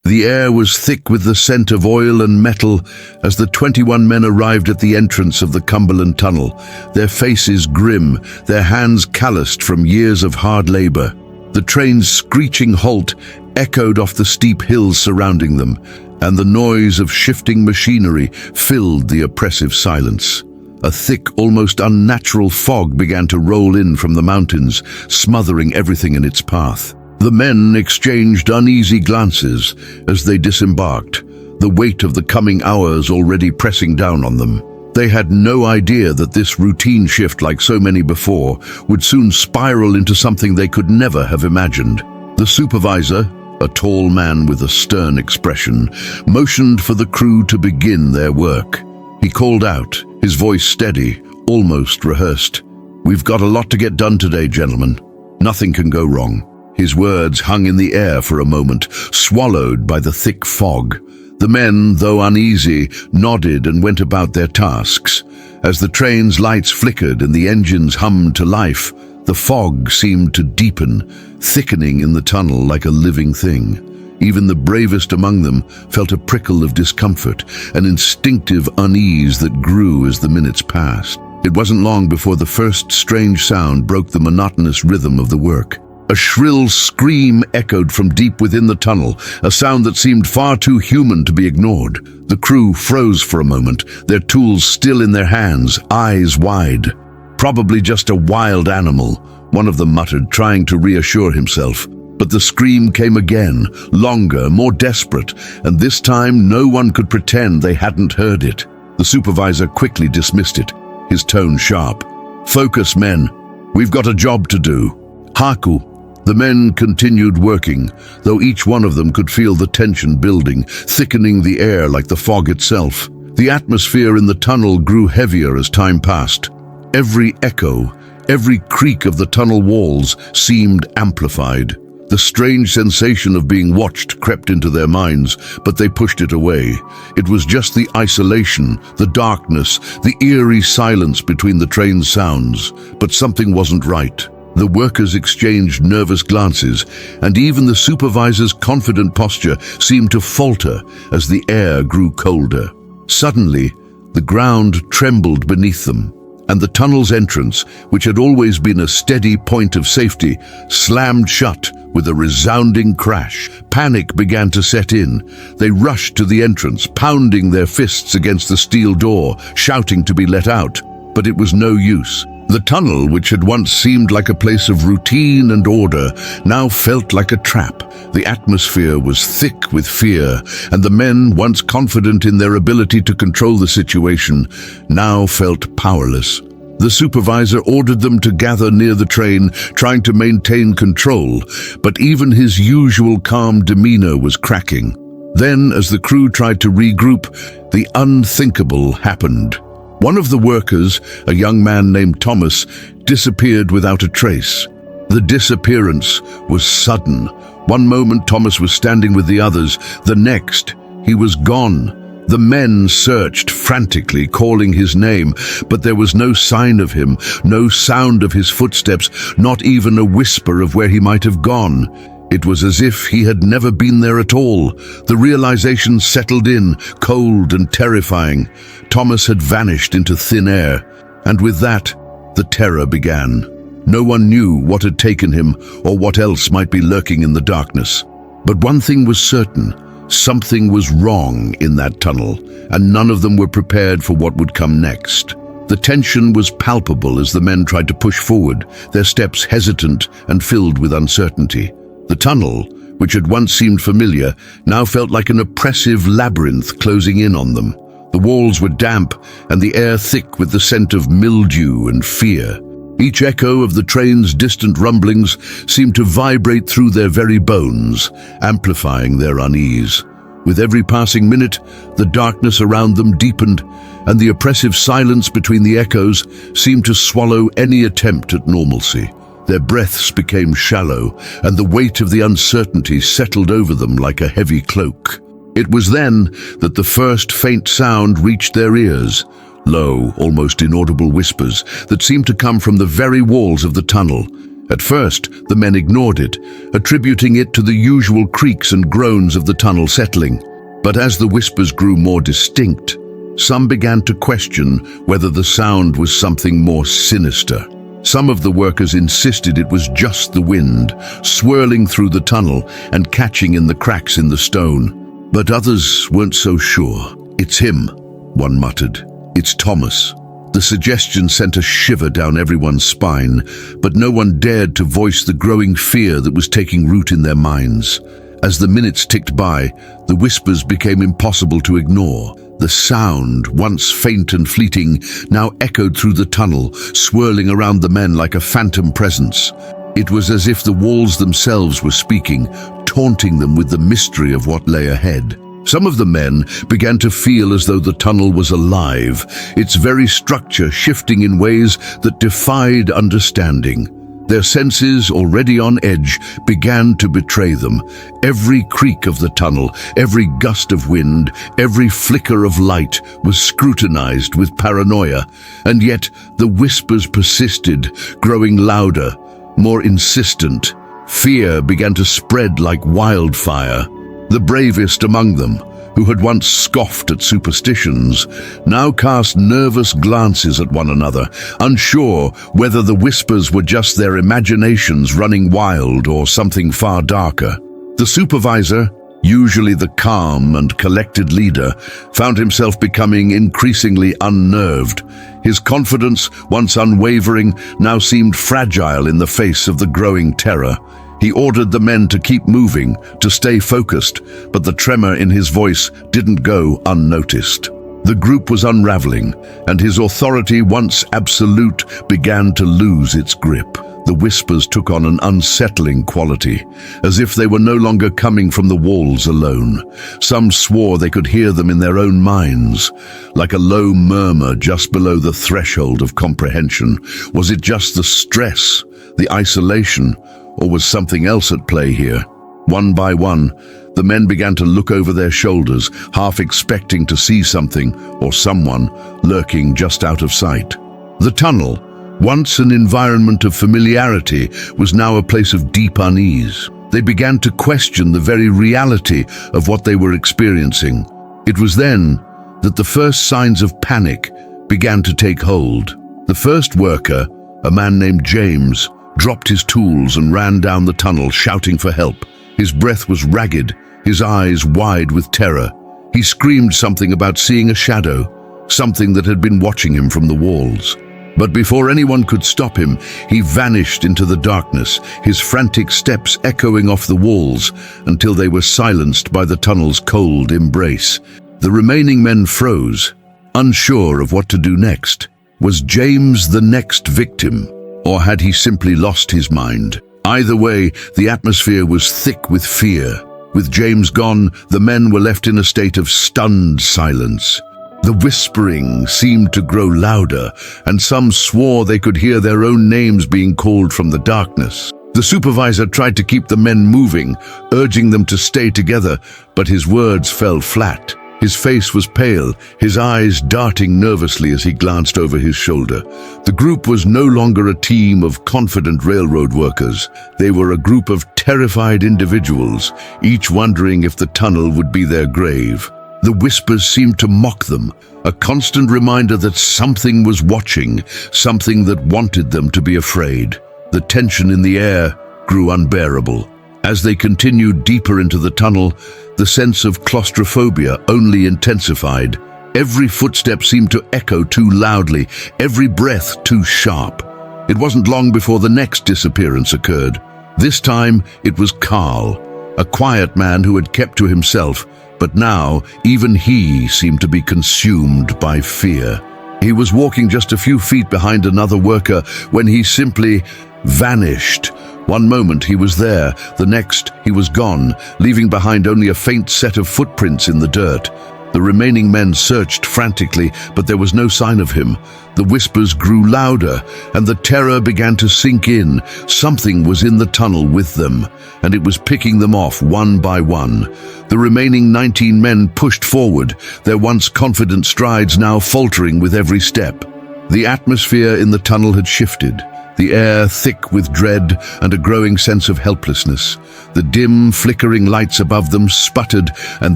The air was thick with the scent of oil and metal as the 21 men arrived at the entrance of the Cumberland tunnel, their faces grim, their hands calloused from years of hard labor. The train's screeching halt echoed off the steep hills surrounding them, and the noise of shifting machinery filled the oppressive silence. A thick, almost unnatural fog began to roll in from the mountains, smothering everything in its path. The men exchanged uneasy glances as they disembarked, the weight of the coming hours already pressing down on them. They had no idea that this routine shift, like so many before, would soon spiral into something they could never have imagined. The supervisor, a tall man with a stern expression, motioned for the crew to begin their work. He called out, his voice steady, almost rehearsed. "We've got a lot to get done today, gentlemen. Nothing can go wrong." His words hung in the air for a moment, swallowed by the thick fog. The men, though uneasy, nodded and went about their tasks. As the train's lights flickered and the engines hummed to life, the fog seemed to deepen, thickening in the tunnel like a living thing. Even the bravest among them felt a prickle of discomfort, an instinctive unease that grew as the minutes passed. It wasn't long before the first strange sound broke the monotonous rhythm of the work. A shrill scream echoed from deep within the tunnel, a sound that seemed far too human to be ignored. The crew froze for a moment, their tools still in their hands, eyes wide. "Probably just a wild animal," one of them muttered, trying to reassure himself. But the scream came again, longer, more desperate, and this time no one could pretend they hadn't heard it. The supervisor quickly dismissed it, his tone sharp. "Focus, men. We've got a job to do. Haku." The men continued working, though each one of them could feel the tension building, thickening the air like the fog itself. The atmosphere in the tunnel grew heavier as time passed. Every echo, every creak of the tunnel walls seemed amplified. The strange sensation of being watched crept into their minds, but they pushed it away. It was just the isolation, the darkness, the eerie silence between the train's sounds. But something wasn't right. The workers exchanged nervous glances, and even the supervisor's confident posture seemed to falter as the air grew colder. Suddenly, the ground trembled beneath them, and the tunnel's entrance, which had always been a steady point of safety, slammed shut with a resounding crash. Panic began to set in. They rushed to the entrance, pounding their fists against the steel door, shouting to be let out. But it was no use. The tunnel, which had once seemed like a place of routine and order, now felt like a trap. The atmosphere was thick with fear, and the men, once confident in their ability to control the situation, now felt powerless. The supervisor ordered them to gather near the train, trying to maintain control, but even his usual calm demeanor was cracking. Then, as the crew tried to regroup, the unthinkable happened. One of the workers, a young man named Thomas, disappeared without a trace. The disappearance was sudden. One moment Thomas was standing with the others, the next he was gone. The men searched frantically, calling his name, but there was no sign of him, no sound of his footsteps, not even a whisper of where he might have gone. It was as if he had never been there at all. The realization settled in, cold and terrifying. Thomas had vanished into thin air, and with that, the terror began. No one knew what had taken him or what else might be lurking in the darkness. But one thing was certain. Something was wrong in that tunnel, and none of them were prepared for what would come next. The tension was palpable as the men tried to push forward, their steps hesitant and filled with uncertainty. The tunnel, which had once seemed familiar, now felt like an oppressive labyrinth closing in on them. The walls were damp, and the air thick with the scent of mildew and fear. Each echo of the train's distant rumblings seemed to vibrate through their very bones, amplifying their unease. With every passing minute, the darkness around them deepened, and the oppressive silence between the echoes seemed to swallow any attempt at normalcy. Their breaths became shallow, and the weight of the uncertainty settled over them like a heavy cloak. It was then that the first faint sound reached their ears, low, almost inaudible whispers that seemed to come from the very walls of the tunnel. At first, the men ignored it, attributing it to the usual creaks and groans of the tunnel settling. But as the whispers grew more distinct, some began to question whether the sound was something more sinister. Some of the workers insisted it was just the wind, swirling through the tunnel and catching in the cracks in the stone. But others weren't so sure. "It's him," one muttered. "It's Thomas." The suggestion sent a shiver down everyone's spine, but no one dared to voice the growing fear that was taking root in their minds. As the minutes ticked by, the whispers became impossible to ignore. The sound, once faint and fleeting, now echoed through the tunnel, swirling around the men like a phantom presence. It was as if the walls themselves were speaking, taunting them with the mystery of what lay ahead. Some of the men began to feel as though the tunnel was alive, its very structure shifting in ways that defied understanding. Their senses, already on edge, began to betray them. Every creak of the tunnel, every gust of wind, every flicker of light was scrutinized with paranoia, and yet the whispers persisted, growing louder, more insistent. Fear began to spread like wildfire. The bravest among them, who had once scoffed at superstitions, now cast nervous glances at one another, unsure whether the whispers were just their imaginations running wild or something far darker. The supervisor, usually the calm and collected leader, found himself becoming increasingly unnerved. His confidence, once unwavering, now seemed fragile in the face of the growing terror. He ordered the men to keep moving, to stay focused, but the tremor in his voice didn't go unnoticed. The group was unraveling, and his authority, once absolute, began to lose its grip. The whispers took on an unsettling quality, as if they were no longer coming from the walls alone. Some swore they could hear them in their own minds, like a low murmur just below the threshold of comprehension. Was it just the stress, the isolation, or was something else at play here? One by one, the men began to look over their shoulders, half expecting to see something or someone lurking just out of sight. The tunnel, once an environment of familiarity, was now a place of deep unease. They began to question the very reality of what they were experiencing. It was then that the first signs of panic began to take hold. The first worker, a man named James, dropped his tools and ran down the tunnel, shouting for help. His breath was ragged, his eyes wide with terror. He screamed something about seeing a shadow, something that had been watching him from the walls. But before anyone could stop him, he vanished into the darkness, his frantic steps echoing off the walls until they were silenced by the tunnel's cold embrace. The remaining men froze, unsure of what to do next. Was James the next victim? Or had he simply lost his mind? Either way, the atmosphere was thick with fear. With James gone, the men were left in a state of stunned silence. The whispering seemed to grow louder, and some swore they could hear their own names being called from the darkness. The supervisor tried to keep the men moving, urging them to stay together, but his words fell flat. His face was pale, his eyes darting nervously as he glanced over his shoulder. The group was no longer a team of confident railroad workers. They were a group of terrified individuals, each wondering if the tunnel would be their grave. The whispers seemed to mock them, a constant reminder that something was watching, something that wanted them to be afraid. The tension in the air grew unbearable. As they continued deeper into the tunnel, the sense of claustrophobia only intensified. Every footstep seemed to echo too loudly, every breath too sharp. It wasn't long before the next disappearance occurred. This time, it was Carl, a quiet man who had kept to himself, but now even he seemed to be consumed by fear. He was walking just a few feet behind another worker when he simply vanished. One moment he was there, the next he was gone, leaving behind only a faint set of footprints in the dirt. The remaining men searched frantically, but there was no sign of him. The whispers grew louder, and the terror began to sink in. Something was in the tunnel with them, and it was picking them off one by one. The remaining 19 men pushed forward, their once confident strides now faltering with every step. The atmosphere in the tunnel had shifted. the air thick with dread and a growing sense of helplessness. The dim, flickering lights above them sputtered and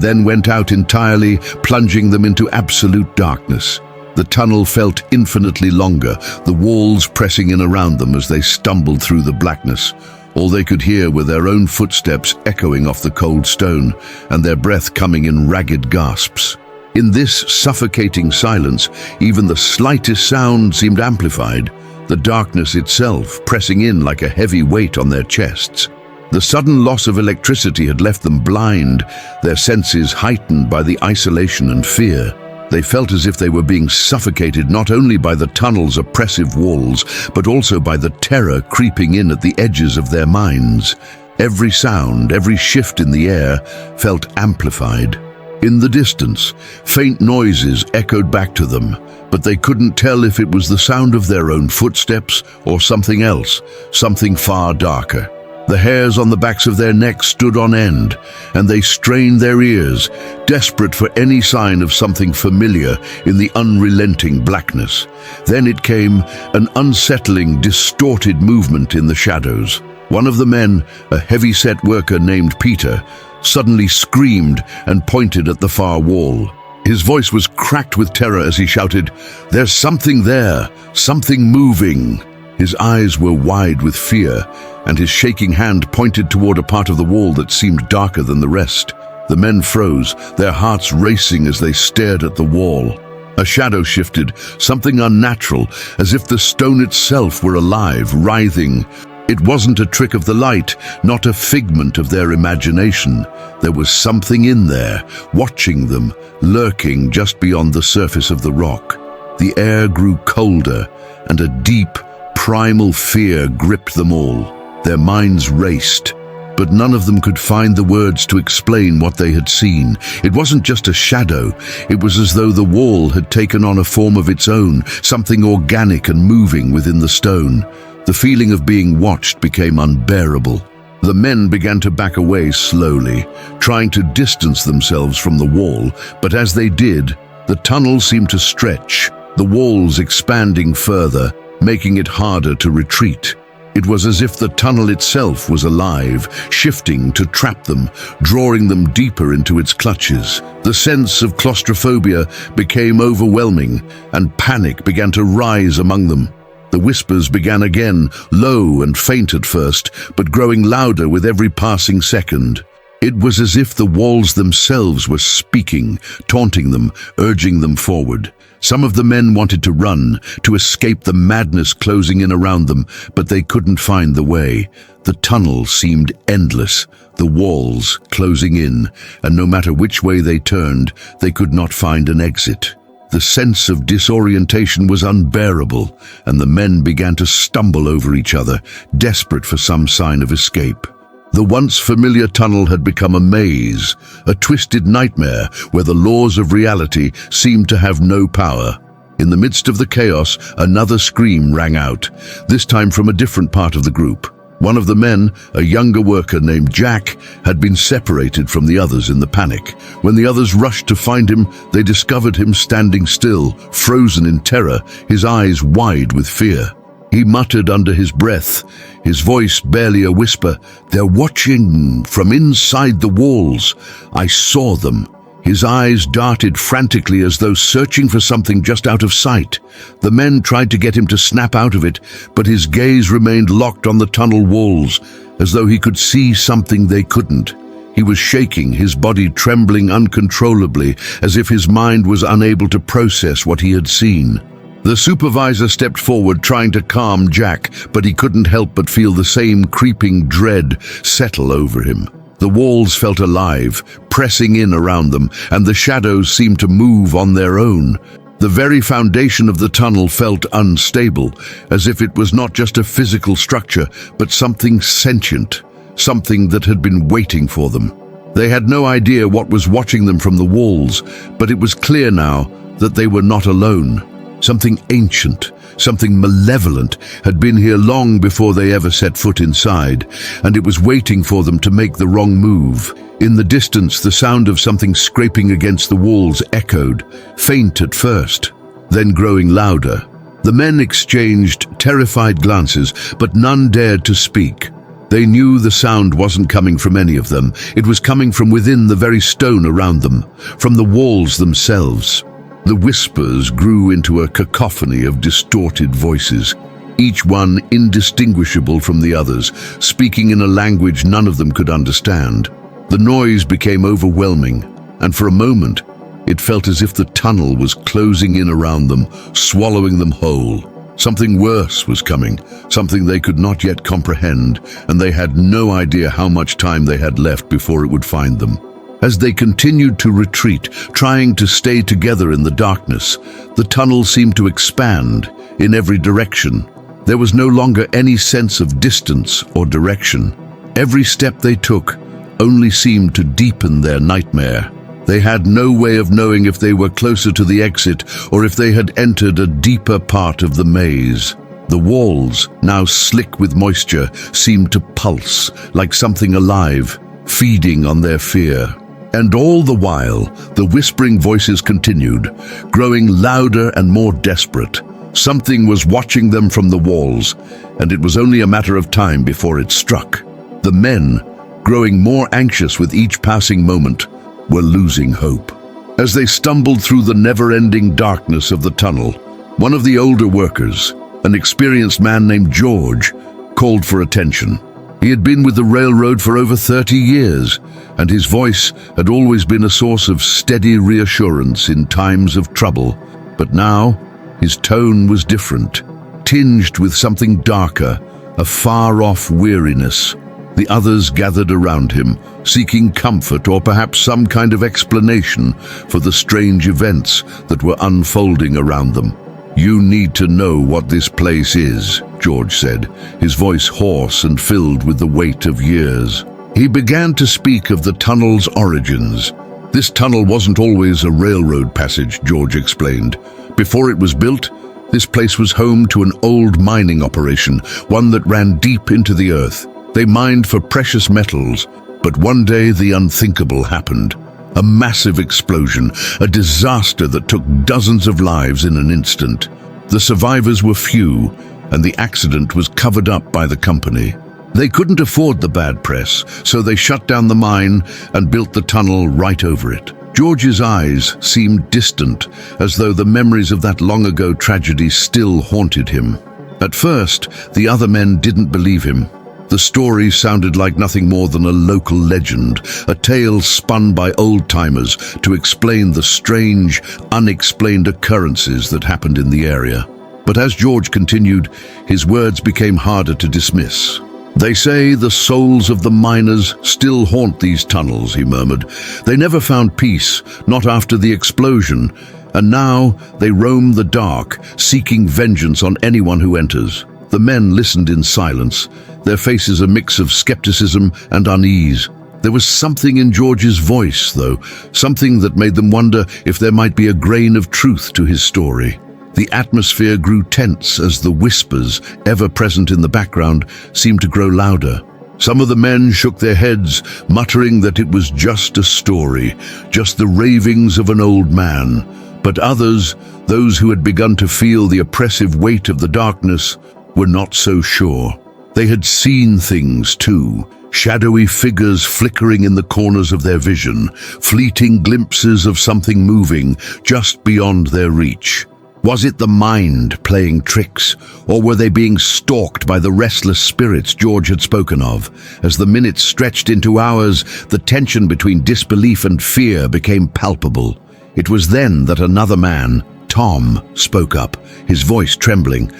then went out entirely, plunging them into absolute darkness. The tunnel felt infinitely longer, the walls pressing in around them as they stumbled through the blackness. All they could hear were their own footsteps echoing off the cold stone, and their breath coming in ragged gasps. In this suffocating silence, even the slightest sound seemed amplified, the darkness itself pressing in like a heavy weight on their chests. The sudden loss of electricity had left them blind, their senses heightened by the isolation and fear. They felt as if they were being suffocated not only by the tunnel's oppressive walls, but also by the terror creeping in at the edges of their minds. Every sound, every shift in the air felt amplified. In the distance, faint noises echoed back to them, but they couldn't tell if it was the sound of their own footsteps or something else, something far darker. The hairs on the backs of their necks stood on end, and they strained their ears, desperate for any sign of something familiar in the unrelenting blackness. Then it came, an unsettling, distorted movement in the shadows. One of the men, a heavy-set worker named Peter, suddenly screamed and pointed at the far wall. His voice was cracked with terror as he shouted, "There's something there, something moving." His eyes were wide with fear, and his shaking hand pointed toward a part of the wall that seemed darker than the rest. The men froze, their hearts racing as they stared at the wall. A shadow shifted, something unnatural, as if the stone itself were alive, writhing. It wasn't a trick of the light, not a figment of their imagination. There was something in there, watching them, lurking just beyond the surface of the rock. The air grew colder, and a deep, primal fear gripped them all. Their minds raced, but none of them could find the words to explain what they had seen. It wasn't just a shadow, it was as though the wall had taken on a form of its own, something organic and moving within the stone. The feeling of being watched became unbearable. The men began to back away slowly, trying to distance themselves from the wall, but as they did, the tunnel seemed to stretch, the walls expanding further, making it harder to retreat. It was as if the tunnel itself was alive, shifting to trap them, drawing them deeper into its clutches. The sense of claustrophobia became overwhelming, and panic began to rise among them. The whispers began again, low and faint at first, but growing louder with every passing second. It was as if the walls themselves were speaking, taunting them, urging them forward. Some of the men wanted to run, to escape the madness closing in around them, but they couldn't find the way. The tunnel seemed endless, the walls closing in, and no matter which way they turned, they could not find an exit. The sense of disorientation was unbearable, and the men began to stumble over each other, desperate for some sign of escape. The once familiar tunnel had become a maze, a twisted nightmare where the laws of reality seemed to have no power. In the midst of the chaos, another scream rang out, this time from a different part of the group. One of the men, a younger worker named Jack, had been separated from the others in the panic. When the others rushed to find him, they discovered him standing still, frozen in terror, his eyes wide with fear. He muttered under his breath, his voice barely a whisper, "They're watching from inside the walls. I saw them." His eyes darted frantically as though searching for something just out of sight. The men tried to get him to snap out of it, but his gaze remained locked on the tunnel walls, as though he could see something they couldn't. He was shaking, his body trembling uncontrollably, as if his mind was unable to process what he had seen. The supervisor stepped forward, trying to calm Jack, but he couldn't help but feel the same creeping dread settle over him. The walls felt alive, pressing in around them, and the shadows seemed to move on their own. The very foundation of the tunnel felt unstable, as if it was not just a physical structure, but something sentient, something that had been waiting for them. They had no idea what was watching them from the walls, but it was clear now that they were not alone. Something ancient, something malevolent had been here long before they ever set foot inside, and it was waiting for them to make the wrong move. In the distance, the sound of something scraping against the walls echoed, faint at first, then growing louder. The men exchanged terrified glances, but none dared to speak. They knew the sound wasn't coming from any of them. It was coming from within the very stone around them, from the walls themselves. The whispers grew into a cacophony of distorted voices, each one indistinguishable from the others, speaking in a language none of them could understand. The noise became overwhelming, and for a moment, it felt as if the tunnel was closing in around them, swallowing them whole. Something worse was coming, something they could not yet comprehend, and they had no idea how much time they had left before it would find them. As they continued to retreat, trying to stay together in the darkness, the tunnel seemed to expand in every direction. There was no longer any sense of distance or direction. Every step they took only seemed to deepen their nightmare. They had no way of knowing if they were closer to the exit or if they had entered a deeper part of the maze. The walls, now slick with moisture, seemed to pulse like something alive, feeding on their fear. And all the while, the whispering voices continued, growing louder and more desperate. Something was watching them from the walls, and it was only a matter of time before it struck. The men, growing more anxious with each passing moment, were losing hope. As they stumbled through the never-ending darkness of the tunnel, one of the older workers, an experienced man named George, called for attention. He had been with the railroad for over 30 years, and his voice had always been a source of steady reassurance in times of trouble. But now, his tone was different, tinged with something darker, a far-off weariness. The others gathered around him, seeking comfort or perhaps some kind of explanation for the strange events that were unfolding around them. "You need to know what this place is," George said, his voice hoarse and filled with the weight of years. He began to speak of the tunnel's origins. "This tunnel wasn't always a railroad passage," George explained. "Before it was built, this place was home to an old mining operation, one that ran deep into the earth. They mined for precious metals, but one day the unthinkable happened. A massive explosion, a disaster that took dozens of lives in an instant. The survivors were few, and the accident was covered up by the company. They couldn't afford the bad press, so they shut down the mine and built the tunnel right over it." George's eyes seemed distant, as though the memories of that long-ago tragedy still haunted him. At first, the other men didn't believe him. The story sounded like nothing more than a local legend, a tale spun by old-timers to explain the strange, unexplained occurrences that happened in the area. But as George continued, his words became harder to dismiss. "They say the souls of the miners still haunt these tunnels," he murmured. "They never found peace, not after the explosion, and now they roam the dark, seeking vengeance on anyone who enters." The men listened in silence, their faces a mix of skepticism and unease. There was something in George's voice, though, something that made them wonder if there might be a grain of truth to his story. The atmosphere grew tense as the whispers, ever present in the background, seemed to grow louder. Some of the men shook their heads, muttering that it was just a story, just the ravings of an old man. But others, those who had begun to feel the oppressive weight of the darkness, were not so sure. They had seen things too, shadowy figures flickering in the corners of their vision, fleeting glimpses of something moving just beyond their reach. Was it the mind playing tricks, or were they being stalked by the restless spirits George had spoken of? As the minutes stretched into hours, the tension between disbelief and fear became palpable. It was then that another man, Tom, spoke up, his voice trembling.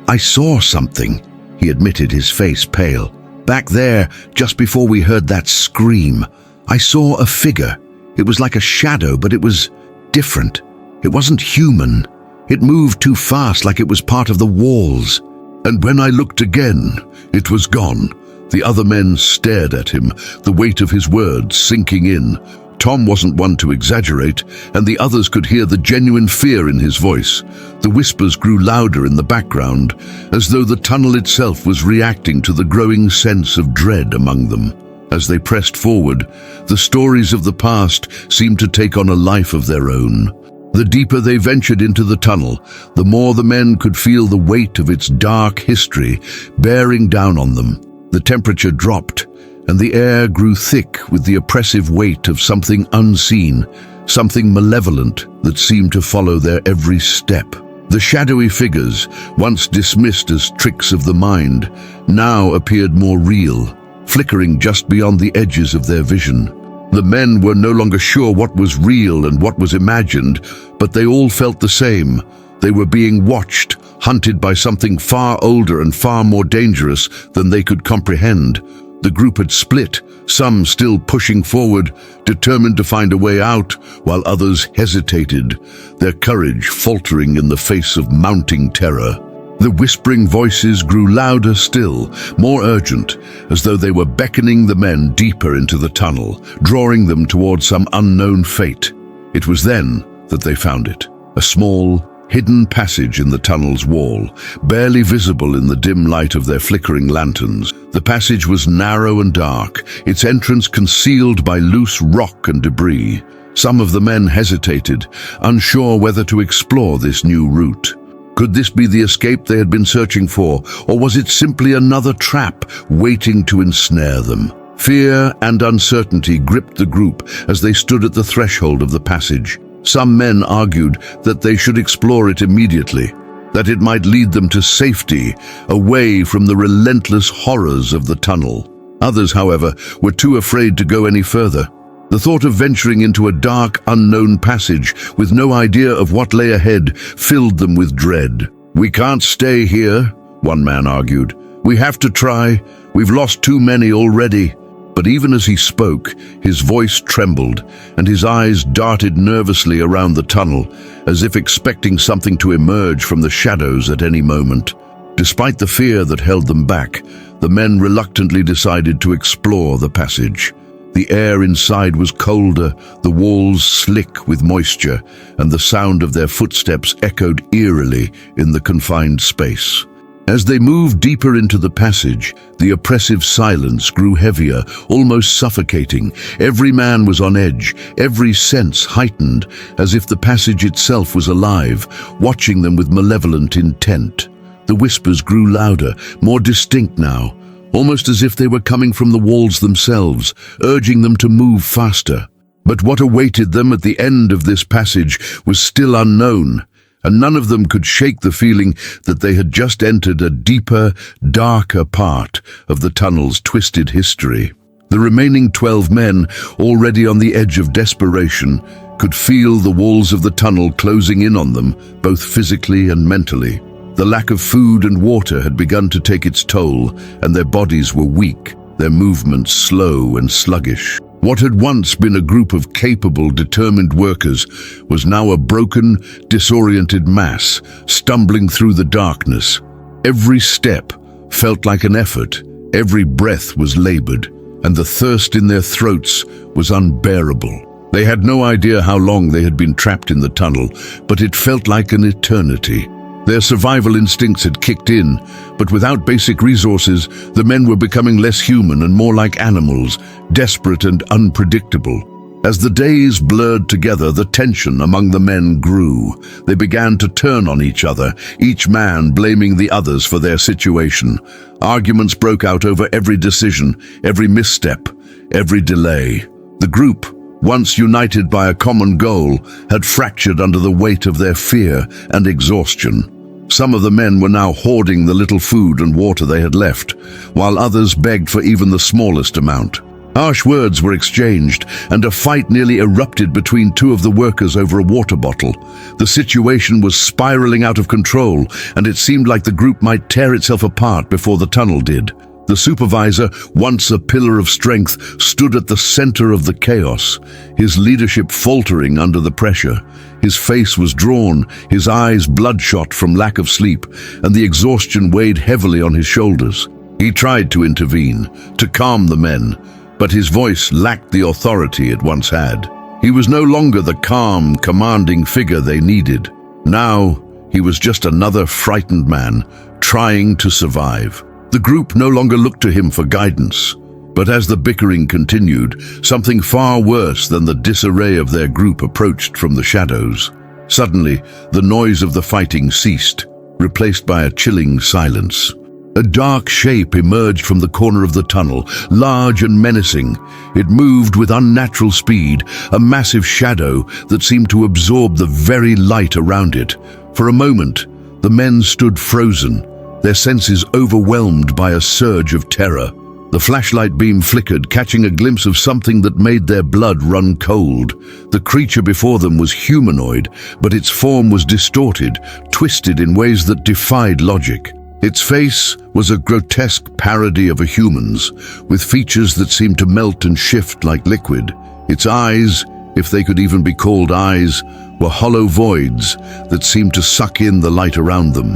I saw something," he admitted, his face pale. "Back there, just before we heard that scream, I saw a figure. It was like a shadow, but it was different. It wasn't human. It moved too fast, like it was part of the walls. And when I looked again, it was gone." The other men stared at him, the weight of his words sinking in. Tom wasn't one to exaggerate, and the others could hear the genuine fear in his voice. The whispers grew louder in the background, as though the tunnel itself was reacting to the growing sense of dread among them. As they pressed forward, the stories of the past seemed to take on a life of their own. The deeper they ventured into the tunnel, the more the men could feel the weight of its dark history bearing down on them. The temperature dropped, and the air grew thick with the oppressive weight of something unseen, something malevolent that seemed to follow their every step. The shadowy figures, once dismissed as tricks of the mind, now appeared more real, flickering just beyond the edges of their vision. The men were no longer sure what was real and what was imagined, but they all felt the same. They were being watched, hunted by something far older and far more dangerous than they could comprehend. The group had split, some still pushing forward, determined to find a way out, while others hesitated, their courage faltering in the face of mounting terror. The whispering voices grew louder still, more urgent, as though they were beckoning the men deeper into the tunnel, drawing them towards some unknown fate. It was then that they found it, a small, hidden passage in the tunnel's wall, barely visible in the dim light of their flickering lanterns. The passage was narrow and dark, its entrance concealed by loose rock and debris. Some of the men hesitated, unsure whether to explore this new route. Could this be the escape they had been searching for, or was it simply another trap waiting to ensnare them? Fear and uncertainty gripped the group as they stood at the threshold of the passage. Some men argued that they should explore it immediately, that it might lead them to safety, away from the relentless horrors of the tunnel. Others, however, were too afraid to go any further. The thought of venturing into a dark, unknown passage with no idea of what lay ahead filled them with dread. "We can't stay here," one man argued. "We have to try. We've lost too many already." But even as he spoke, his voice trembled, and his eyes darted nervously around the tunnel, as if expecting something to emerge from the shadows at any moment. Despite the fear that held them back, the men reluctantly decided to explore the passage. The air inside was colder, the walls slick with moisture, and the sound of their footsteps echoed eerily in the confined space. As they moved deeper into the passage, the oppressive silence grew heavier, almost suffocating. Every man was on edge, every sense heightened, as if the passage itself was alive, watching them with malevolent intent. The whispers grew louder, more distinct now, almost as if they were coming from the walls themselves, urging them to move faster. But what awaited them at the end of this passage was still unknown, and none of them could shake the feeling that they had just entered a deeper, darker part of the tunnel's twisted history. The remaining 12 men, already on the edge of desperation, could feel the walls of the tunnel closing in on them, both physically and mentally. The lack of food and water had begun to take its toll, and their bodies were weak, their movements slow and sluggish. What had once been a group of capable, determined workers was now a broken, disoriented mass, stumbling through the darkness. Every step felt like an effort, every breath was labored, and the thirst in their throats was unbearable. They had no idea how long they had been trapped in the tunnel, but it felt like an eternity. Their survival instincts had kicked in, but without basic resources, the men were becoming less human and more like animals, desperate and unpredictable. As the days blurred together, the tension among the men grew. They began to turn on each other, each man blaming the others for their situation. Arguments broke out over every decision, every misstep, every delay. The group, once united by a common goal, had fractured under the weight of their fear and exhaustion. Some of the men were now hoarding the little food and water they had left, while others begged for even the smallest amount. Harsh words were exchanged, and a fight nearly erupted between two of the workers over a water bottle. The situation was spiraling out of control, and it seemed like the group might tear itself apart before the tunnel did. The supervisor, once a pillar of strength, stood at the center of the chaos, his leadership faltering under the pressure. His face was drawn, his eyes bloodshot from lack of sleep, and the exhaustion weighed heavily on his shoulders. He tried to intervene, to calm the men, but his voice lacked the authority it once had. He was no longer the calm, commanding figure they needed. Now, he was just another frightened man, trying to survive. The group no longer looked to him for guidance, but as the bickering continued, something far worse than the disarray of their group approached from the shadows. Suddenly, the noise of the fighting ceased, replaced by a chilling silence. A dark shape emerged from the corner of the tunnel, large and menacing. It moved with unnatural speed, a massive shadow that seemed to absorb the very light around it. For a moment, the men stood frozen, their senses overwhelmed by a surge of terror. The flashlight beam flickered, catching a glimpse of something that made their blood run cold. The creature before them was humanoid, but its form was distorted, twisted in ways that defied logic. Its face was a grotesque parody of a human's, with features that seemed to melt and shift like liquid. Its eyes, if they could even be called eyes, were hollow voids that seemed to suck in the light around them.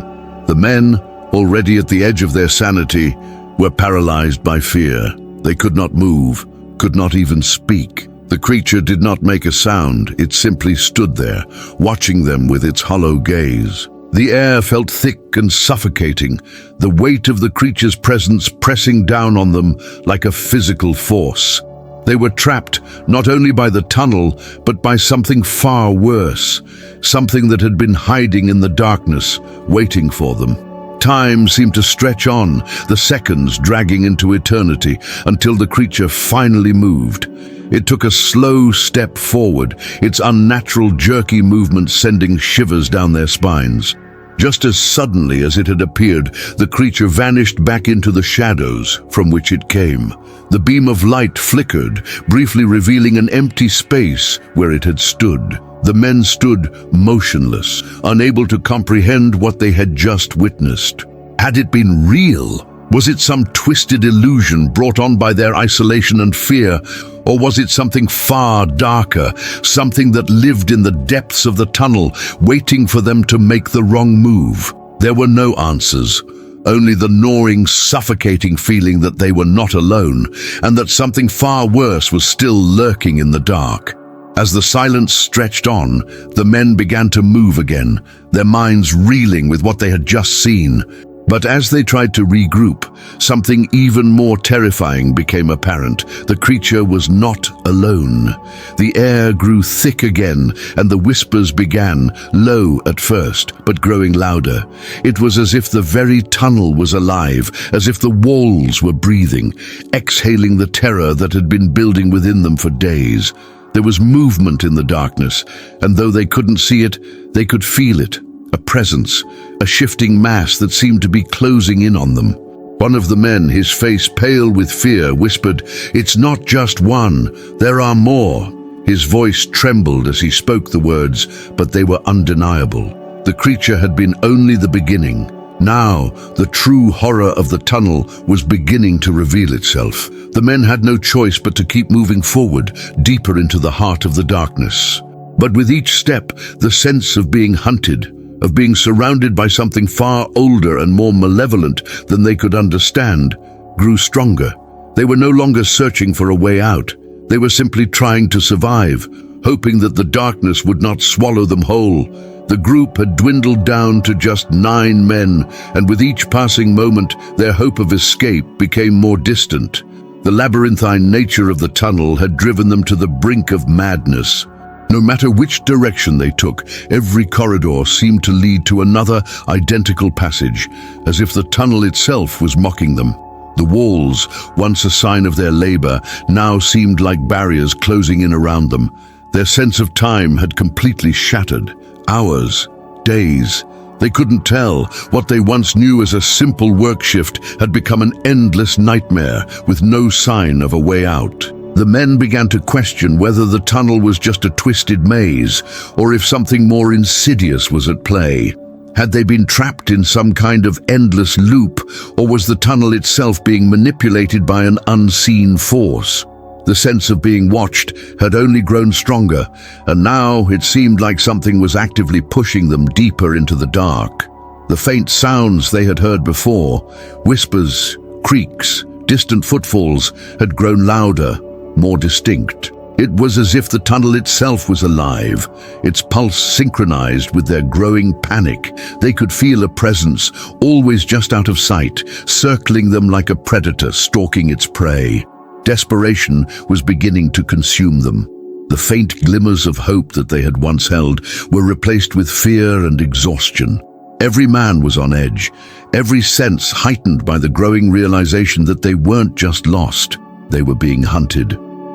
The men, already at the edge of their sanity, were paralyzed by fear. They could not move, could not even speak. The creature did not make a sound. It simply stood there, watching them with its hollow gaze. The air felt thick and suffocating, the weight of the creature's presence pressing down on them like a physical force. They were trapped not only by the tunnel, but by something far worse, something that had been hiding in the darkness, waiting for them. Time seemed to stretch on, the seconds dragging into eternity, until the creature finally moved. It took a slow step forward, its unnatural jerky movement sending shivers down their spines. Just as suddenly as it had appeared, the creature vanished back into the shadows from which it came. The beam of light flickered, briefly revealing an empty space where it had stood. The men stood motionless, unable to comprehend what they had just witnessed. Had it been real? Was it some twisted illusion brought on by their isolation and fear? Or was it something far darker, something that lived in the depths of the tunnel, waiting for them to make the wrong move? There were no answers, only the gnawing, suffocating feeling that they were not alone, and that something far worse was still lurking in the dark. As the silence stretched on, the men began to move again, their minds reeling with what they had just seen. But as they tried to regroup, something even more terrifying became apparent. The creature was not alone. The air grew thick again, and the whispers began, low at first, but growing louder. It was as if the very tunnel was alive, as if the walls were breathing, exhaling the terror that had been building within them for days. There was movement in the darkness, and though they couldn't see it, they could feel it. A presence, a shifting mass that seemed to be closing in on them. One of the men, his face pale with fear, whispered, "It's not just one, there are more." His voice trembled as he spoke the words, but they were undeniable. The creature had been only the beginning. Now, the true horror of the tunnel was beginning to reveal itself. The men had no choice but to keep moving forward, deeper into the heart of the darkness. But with each step, the sense of being hunted, of being surrounded by something far older and more malevolent than they could understand, grew stronger. They were no longer searching for a way out. They were simply trying to survive, hoping that the darkness would not swallow them whole. The group had dwindled down to just 9 men, and with each passing moment, their hope of escape became more distant. The labyrinthine nature of the tunnel had driven them to the brink of madness. No matter which direction they took, every corridor seemed to lead to another identical passage, as if the tunnel itself was mocking them. The walls, once a sign of their labor, now seemed like barriers closing in around them. Their sense of time had completely shattered. Hours, days, they couldn't tell. What they once knew as a simple work shift had become an endless nightmare with no sign of a way out. The men began to question whether the tunnel was just a twisted maze, or if something more insidious was at play. Had they been trapped in some kind of endless loop, or was the tunnel itself being manipulated by an unseen force? The sense of being watched had only grown stronger, and now it seemed like something was actively pushing them deeper into the dark. The faint sounds they had heard before, whispers, creaks, distant footfalls, had grown louder, more distinct. It was as if the tunnel itself was alive, its pulse synchronized with their growing panic. They could feel a presence, always just out of sight, circling them like a predator stalking its prey. Desperation was beginning to consume them. The faint glimmers of hope that they had once held were replaced with fear and exhaustion. Every man was on edge, every sense heightened by the growing realization that they weren't just lost, they were being hunted.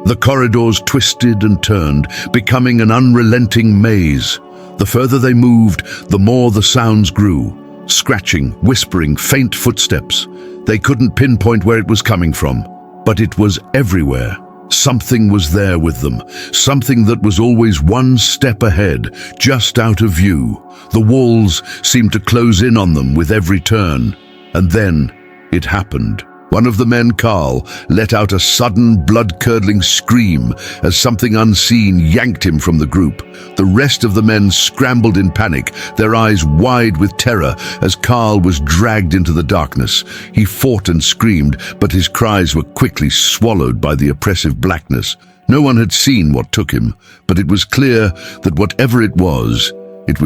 The corridors twisted and turned, becoming an unrelenting maze. The further they moved, the more the sounds grew. Scratching, whispering, faint footsteps. They couldn't pinpoint where it was coming from, but it was everywhere. Something was there with them, something that was always one step ahead, just out of view. The walls seemed to close in on them with every turn. And then it happened. One of the men, Carl, let out a sudden, blood-curdling scream as something unseen yanked him from the group. The rest of the men scrambled in panic, their eyes wide with terror as Carl was dragged into the darkness. He fought and screamed, but his cries were quickly swallowed by the oppressive blackness. No one had seen what took him, but it was clear that whatever it was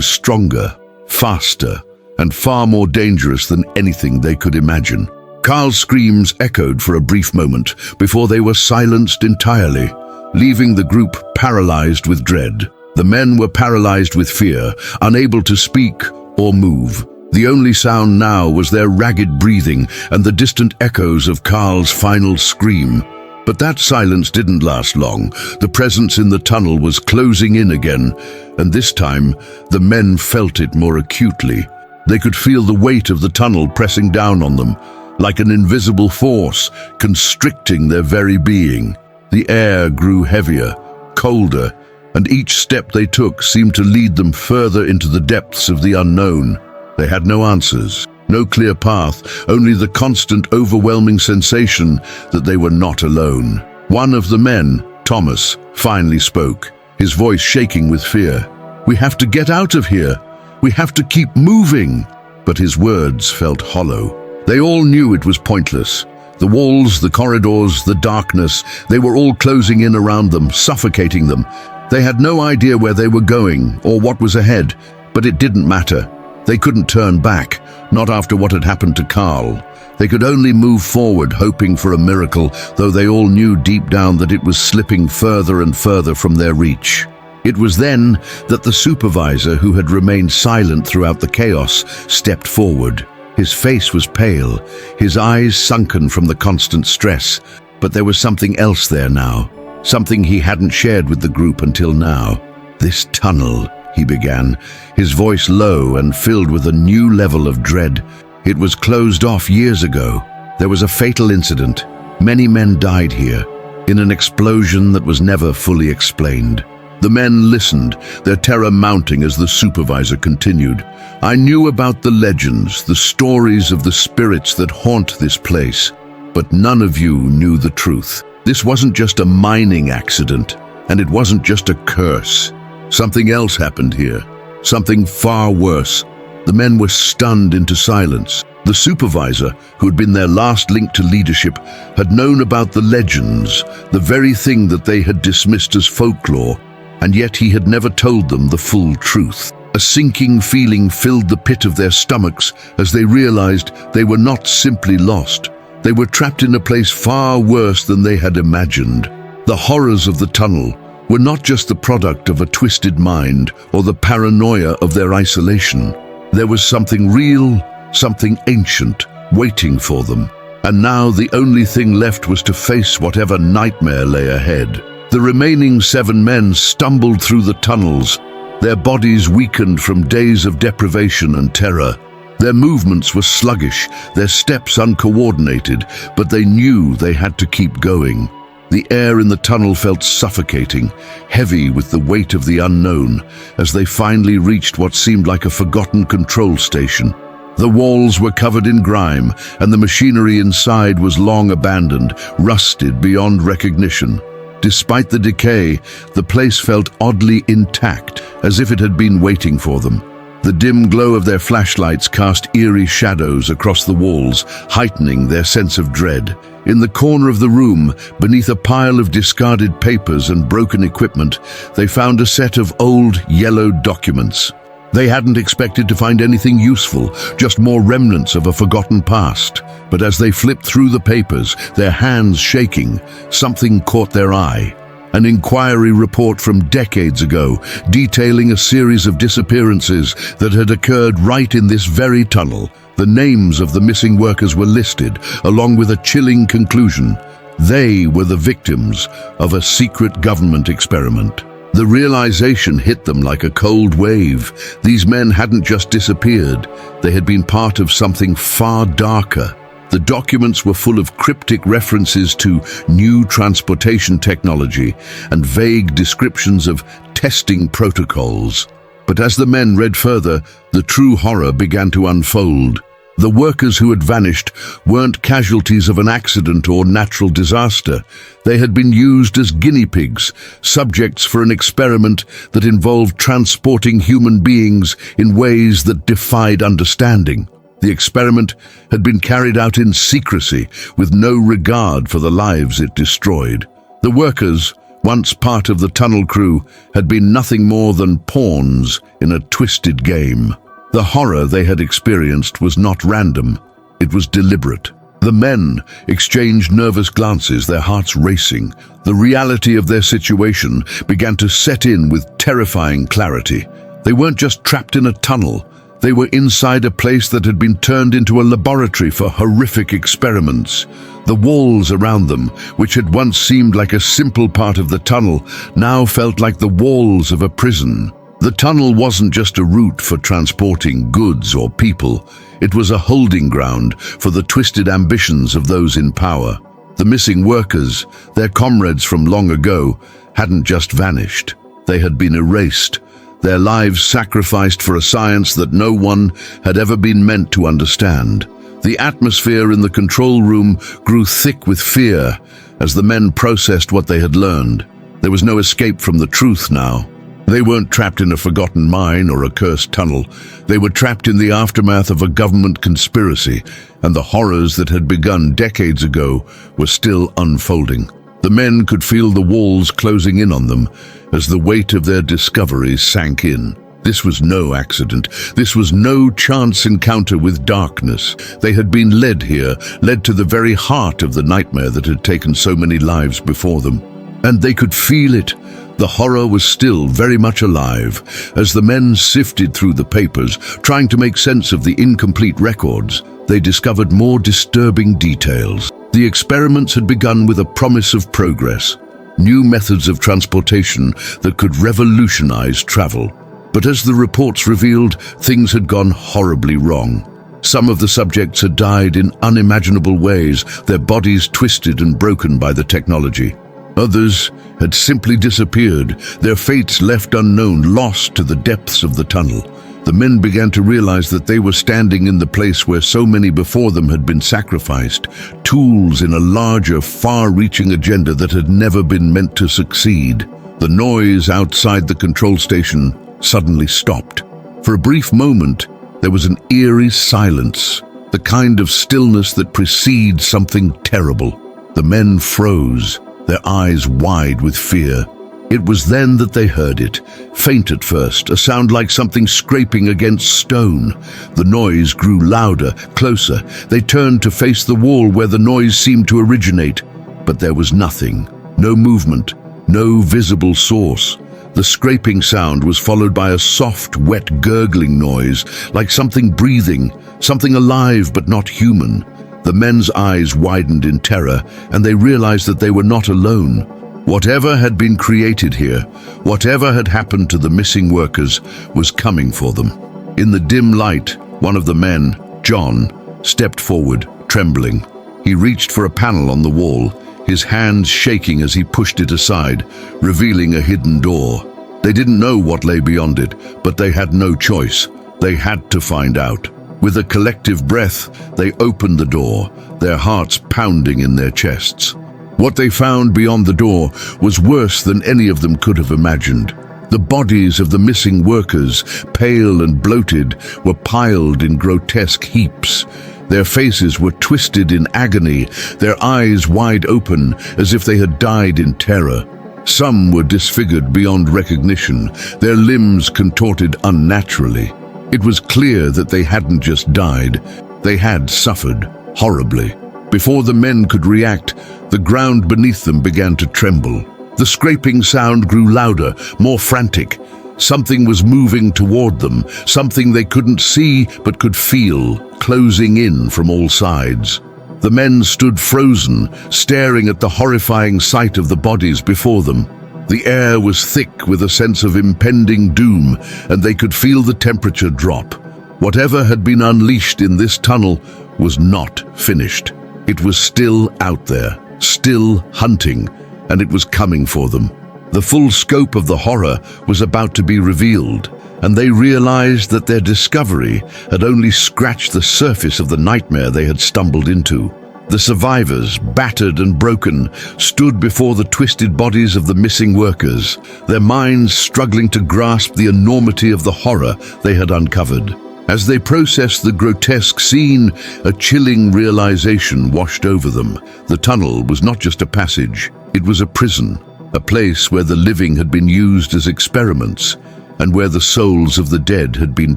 stronger, faster, and far more dangerous than anything they could imagine. Carl's screams echoed for a brief moment before they were silenced entirely, leaving the group paralyzed with dread. The men were paralyzed with fear, unable to speak or move. The only sound now was their ragged breathing and the distant echoes of Carl's final scream. But that silence didn't last long. The presence in the tunnel was closing in again, and this time the men felt it more acutely. They could feel the weight of the tunnel pressing down on them, like an invisible force constricting their very being. The air grew heavier, colder, and each step they took seemed to lead them further into the depths of the unknown. They had no answers, no clear path, only the constant, overwhelming sensation that they were not alone. One of the men, Thomas, finally spoke, his voice shaking with fear. "We have to get out of here. We have to keep moving." But his words felt hollow. They all knew it was pointless. The walls, the corridors, the darkness, they were all closing in around them, suffocating them. They had no idea where they were going or what was ahead, but it didn't matter. They couldn't turn back, not after what had happened to Carl. They could only move forward, hoping for a miracle, though they all knew deep down that it was slipping further and further from their reach. It was then that the supervisor, who had remained silent throughout the chaos, stepped forward. His face was pale, his eyes sunken from the constant stress, but there was something else there now, something he hadn't shared with the group until now. "This tunnel," he began, his voice low and filled with a new level of dread. "It was closed off years ago. There was a fatal incident. Many men died here, in an explosion that was never fully explained." The men listened, their terror mounting as the supervisor continued. "I knew about the legends, the stories of the spirits that haunt this place, but none of you knew the truth. This wasn't just a mining accident, and it wasn't just a curse. Something else happened here, something far worse." The men were stunned into silence. The supervisor, who had been their last link to leadership, had known about the legends, the very thing that they had dismissed as folklore, and yet he had never told them the full truth. A sinking feeling filled the pit of their stomachs as they realized they were not simply lost. They were trapped in a place far worse than they had imagined. The horrors of the tunnel were not just the product of a twisted mind or the paranoia of their isolation. There was something real, something ancient, waiting for them. And now the only thing left was to face whatever nightmare lay ahead. The remaining 7 men stumbled through the tunnels, their bodies weakened from days of deprivation and terror. Their movements were sluggish, their steps uncoordinated, but they knew they had to keep going. The air in the tunnel felt suffocating, heavy with the weight of the unknown, as they finally reached what seemed like a forgotten control station. The walls were covered in grime, and the machinery inside was long abandoned, rusted beyond recognition. Despite the decay, the place felt oddly intact, as if it had been waiting for them. The dim glow of their flashlights cast eerie shadows across the walls, heightening their sense of dread. In the corner of the room, beneath a pile of discarded papers and broken equipment, they found a set of old, yellowed documents. They hadn't expected to find anything useful, just more remnants of a forgotten past. But as they flipped through the papers, their hands shaking, something caught their eye. An inquiry report from decades ago detailing a series of disappearances that had occurred right in this very tunnel. The names of the missing workers were listed, along with a chilling conclusion. They were the victims of a secret government experiment. The realization hit them like a cold wave. These men hadn't just disappeared, they had been part of something far darker. The documents were full of cryptic references to new transportation technology and vague descriptions of testing protocols. But as the men read further, the true horror began to unfold. The workers who had vanished weren't casualties of an accident or natural disaster. They had been used as guinea pigs, subjects for an experiment that involved transporting human beings in ways that defied understanding. The experiment had been carried out in secrecy, with no regard for the lives it destroyed. The workers, once part of the tunnel crew, had been nothing more than pawns in a twisted game. The horror they had experienced was not random, it was deliberate. The men exchanged nervous glances, their hearts racing. The reality of their situation began to set in with terrifying clarity. They weren't just trapped in a tunnel. They were inside a place that had been turned into a laboratory for horrific experiments. The walls around them, which had once seemed like a simple part of the tunnel, now felt like the walls of a prison. The tunnel wasn't just a route for transporting goods or people. It was a holding ground for the twisted ambitions of those in power. The missing workers, their comrades from long ago, hadn't just vanished. They had been erased, their lives sacrificed for a science that no one had ever been meant to understand. The atmosphere in the control room grew thick with fear as the men processed what they had learned. There was no escape from the truth now. They weren't trapped in a forgotten mine or a cursed tunnel. They were trapped in the aftermath of a government conspiracy, and the horrors that had begun decades ago were still unfolding. The men could feel the walls closing in on them as the weight of their discoveries sank in. This was no accident. This was no chance encounter with darkness. They had been led here, led to the very heart of the nightmare that had taken so many lives before them. And they could feel it. The horror was still very much alive. As the men sifted through the papers, trying to make sense of the incomplete records, they discovered more disturbing details. The experiments had begun with a promise of progress, new methods of transportation that could revolutionize travel. But as the reports revealed, things had gone horribly wrong. Some of the subjects had died in unimaginable ways, their bodies twisted and broken by the technology. Others had simply disappeared, their fates left unknown, lost to the depths of the tunnel. The men began to realize that they were standing in the place where so many before them had been sacrificed, tools in a larger, far-reaching agenda that had never been meant to succeed. The noise outside the control station suddenly stopped. For a brief moment, there was an eerie silence, the kind of stillness that precedes something terrible. The men froze, their eyes wide with fear. It was then that they heard it, faint at first, a sound like something scraping against stone. The noise grew louder, closer. They turned to face the wall where the noise seemed to originate. But there was nothing, no movement, no visible source. The scraping sound was followed by a soft, wet, gurgling noise, like something breathing, something alive but not human. The men's eyes widened in terror, and they realized that they were not alone. Whatever had been created here, whatever had happened to the missing workers, was coming for them. In the dim light, one of the men, John, stepped forward, trembling. He reached for a panel on the wall, his hands shaking as he pushed it aside, revealing a hidden door. They didn't know what lay beyond it, but they had no choice. They had to find out. With a collective breath, they opened the door, their hearts pounding in their chests. What they found beyond the door was worse than any of them could have imagined. The bodies of the missing workers, pale and bloated, were piled in grotesque heaps. Their faces were twisted in agony, their eyes wide open as if they had died in terror. Some were disfigured beyond recognition, their limbs contorted unnaturally. It was clear that they hadn't just died, they had suffered horribly. Before the men could react, the ground beneath them began to tremble. The scraping sound grew louder, more frantic. Something was moving toward them, something they couldn't see but could feel, closing in from all sides. The men stood frozen, staring at the horrifying sight of the bodies before them. The air was thick with a sense of impending doom, and they could feel the temperature drop. Whatever had been unleashed in this tunnel was not finished. It was still out there, still hunting, and it was coming for them. The full scope of the horror was about to be revealed, and they realized that their discovery had only scratched the surface of the nightmare they had stumbled into. The survivors, battered and broken, stood before the twisted bodies of the missing workers, their minds struggling to grasp the enormity of the horror they had uncovered. As they processed the grotesque scene, a chilling realization washed over them. The tunnel was not just a passage, it was a prison, a place where the living had been used as experiments, and where the souls of the dead had been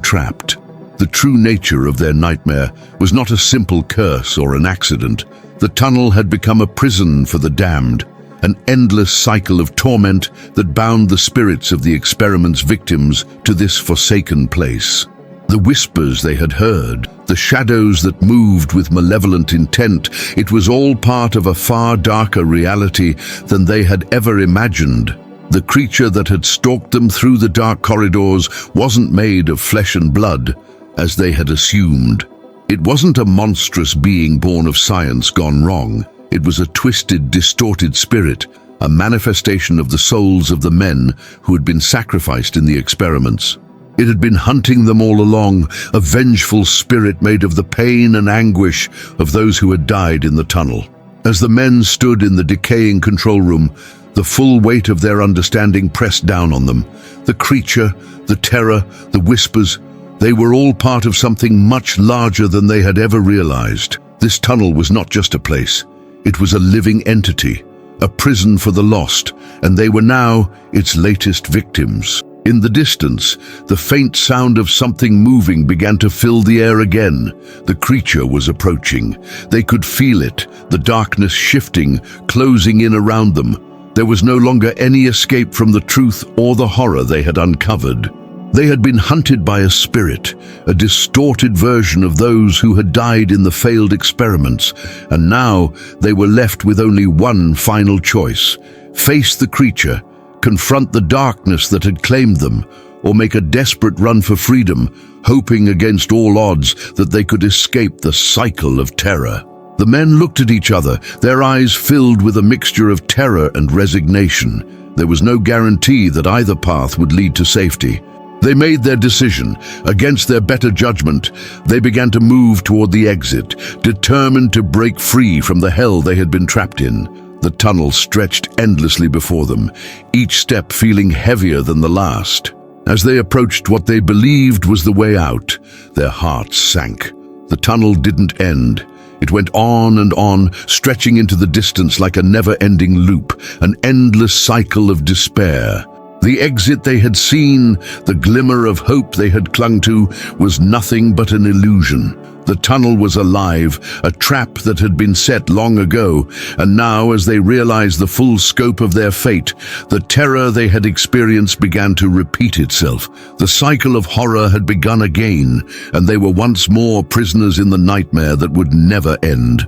trapped. The true nature of their nightmare was not a simple curse or an accident. The tunnel had become a prison for the damned, an endless cycle of torment that bound the spirits of the experiment's victims to this forsaken place. The whispers they had heard, the shadows that moved with malevolent intent, it was all part of a far darker reality than they had ever imagined. The creature that had stalked them through the dark corridors wasn't made of flesh and blood, as they had assumed. It wasn't a monstrous being born of science gone wrong. It was a twisted, distorted spirit, a manifestation of the souls of the men who had been sacrificed in the experiments. It had been hunting them all along, a vengeful spirit made of the pain and anguish of those who had died in the tunnel. As the men stood in the decaying control room, the full weight of their understanding pressed down on them. The creature, the terror, the whispers, they were all part of something much larger than they had ever realized. This tunnel was not just a place. It was a living entity, a prison for the lost, and they were now its latest victims. In the distance, the faint sound of something moving began to fill the air again. The creature was approaching. They could feel it, the darkness shifting, closing in around them. There was no longer any escape from the truth or the horror they had uncovered. They had been hunted by a spirit, a distorted version of those who had died in the failed experiments, and now they were left with only one final choice: face the creature, confront the darkness that had claimed them, or make a desperate run for freedom, hoping against all odds that they could escape the cycle of terror. The men looked at each other, their eyes filled with a mixture of terror and resignation. There was no guarantee that either path would lead to safety. They made their decision. Against their better judgment, they began to move toward the exit, determined to break free from the hell they had been trapped in. The tunnel stretched endlessly before them, each step feeling heavier than the last. As they approached what they believed was the way out, their hearts sank. The tunnel didn't end. It went on and on, stretching into the distance like a never-ending loop, an endless cycle of despair. The exit they had seen, the glimmer of hope they had clung to, was nothing but an illusion. The tunnel was alive, a trap that had been set long ago, and now, as they realized the full scope of their fate, the terror they had experienced began to repeat itself. The cycle of horror had begun again, and they were once more prisoners in the nightmare that would never end.